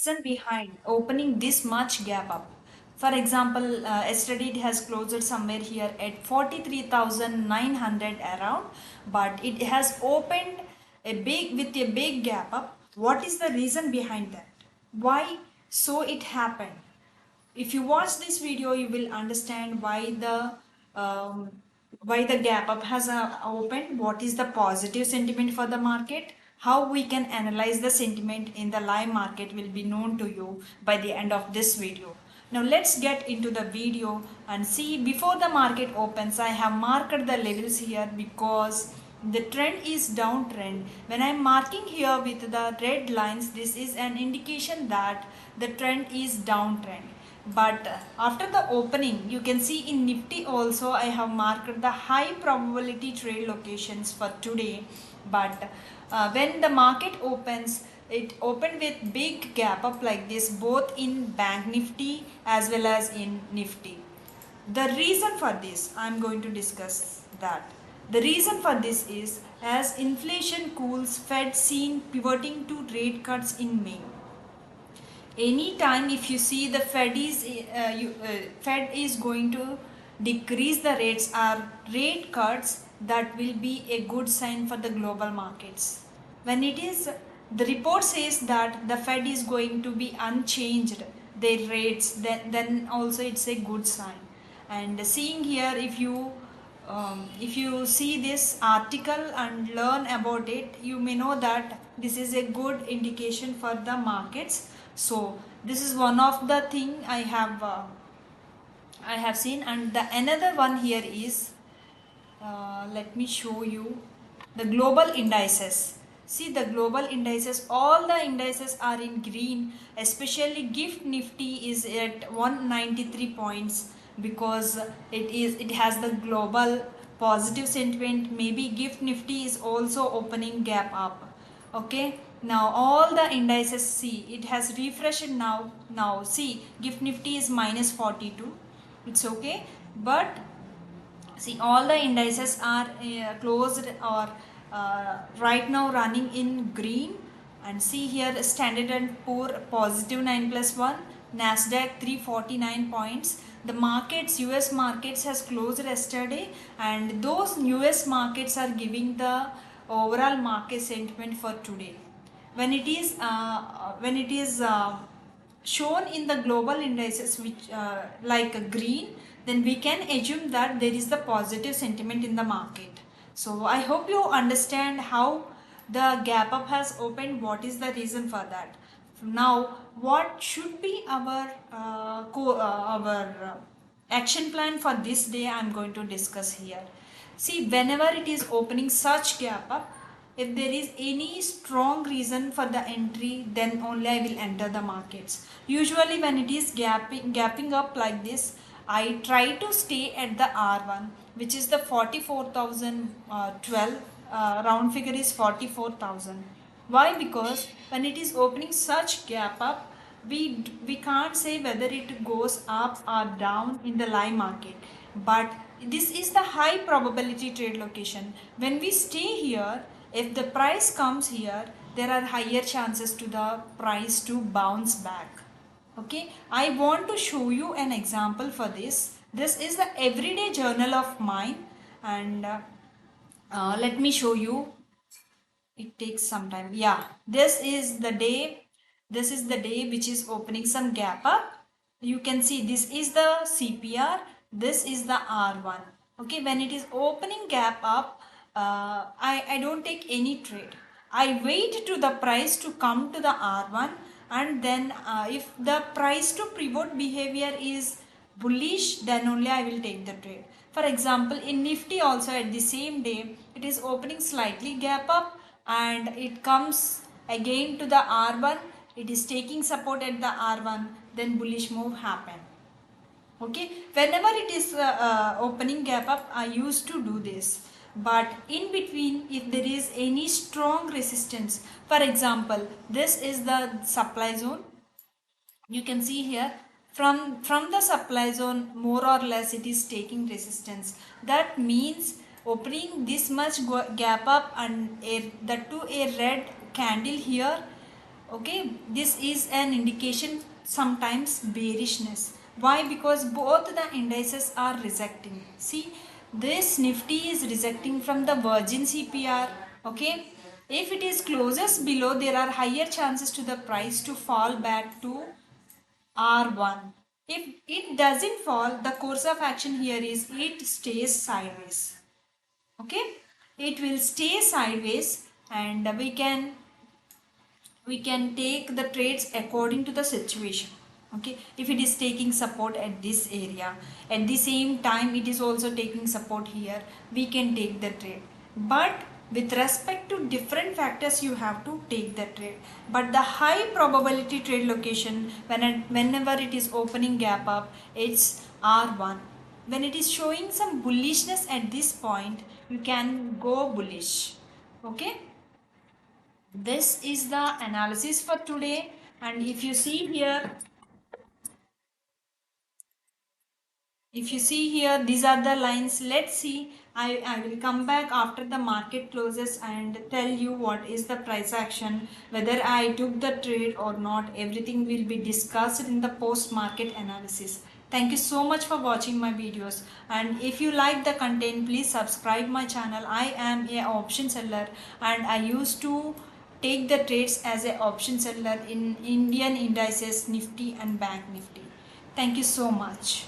reason behind opening this much gap up. For example, yesterday it has closed somewhere here at 43,900 around, but it has opened with a big gap up. What is the reason behind that? Why so it happened? If you watch this video, you will understand um, why the gap up has opened, what is the positive sentiment for the market, how we can analyze the sentiment in the live market will be known to you by the end of this video. Now let's get into the video and see. Before the market opens, I have marked the levels here because the trend is downtrend. When I'm marking here with the red lines, this is an indication that the trend is downtrend. But after the opening, you can see in Nifty also I have marked the high probability trade locations for today. But when the market opens, it opened with big gap up like this both in Bank Nifty as well as in Nifty. The reason for this, I am going to discuss that. The reason for this is as inflation cools, Fed seen pivoting to rate cuts in May. Anytime if you see the Fed is going to decrease the rates or rate cuts, that will be a good sign for the global markets. When it is, the report says that the Fed is going to be unchanged their rates, then also it's a good sign. And seeing here, if you see this article and learn about it, you may know that this is a good indication for the markets. So this is one of the thing I have seen. And the another one here is let me show you the global indices. See the global indices, all the indices are in green, especially Gift Nifty is at 193 points because it has the global positive sentiment. Maybe Gift Nifty is also opening gap up. Okay, now all the indices, see it has refreshed now see Gift Nifty is minus 42. It's okay, but see all the indices are closed or right now running in green. And see here Standard and Poor positive 9 plus 1, Nasdaq 349 points. The markets, US markets has closed yesterday, and those US markets are giving the overall market sentiment for today. When it is shown in the global indices which like green, then we can assume that there is the positive sentiment in the market. So I hope you understand how the gap up has opened, what is the reason for that. Now what should be our action plan for this day, I am going to discuss here. See, whenever it is opening such gap up, if there is any strong reason for the entry, then only I will enter the markets. Usually when it is gapping up like this, I try to stay at the R1, which is the 44,012. Round figure is 44,000. Why? Because when it is opening such gap up, we can't say whether it goes up or down in the live market. But this is the high probability trade location. When we stay here, if the price comes here, there are higher chances to the price to bounce back. Okay, I want to show you an example for this. This is the everyday journal of mine, and let me show you. It takes some time. Yeah, this is the day which is opening some gap up. You can see this is the CPR, this is the R1. Okay, when it is opening gap up, I don't take any trade. I wait to the price to come to the R1, and then if the price to pivot behavior is bullish, then only I will take the trade. For example, in Nifty also at the same day, it is opening slightly gap up and it comes again to the R1. It is taking support at the R1, then bullish move happen. Okay, whenever it is opening gap up, I used to do this. But in between, if there is any strong resistance, for example, this is the supply zone. You can see here from the supply zone, more or less it is taking resistance. That means opening this much gap up and that to a red candle here, Okay, this is an indication sometimes bearishness. Why? Because both the indices are rejecting. See, this Nifty is rejecting from the virgin CPR. Okay, if it is closes below, there are higher chances to the price to fall back to R1. If it doesn't fall, the course of action here is it stays sideways. Okay, it will stay sideways, and we can take the trades according to the situation. Okay, if it is taking support at this area, at the same time it is also taking support here, we can take the trade. But with respect to different factors, you have to take the trade. But the high probability trade location, whenever it is opening gap up, it's R1. When it is showing some bullishness at this point, you can go bullish. Okay, this is the analysis for today. And if you see here, these are the lines. Let's see, I will come back after the market closes and tell you what is the price action, whether I took the trade or not. Everything will be discussed in the post market analysis. Thank you so much for watching my videos, and if you like the content, please subscribe my channel. I am a option seller, and I used to take the trades as a option seller in Indian indices Nifty and Bank Nifty. Thank you so much.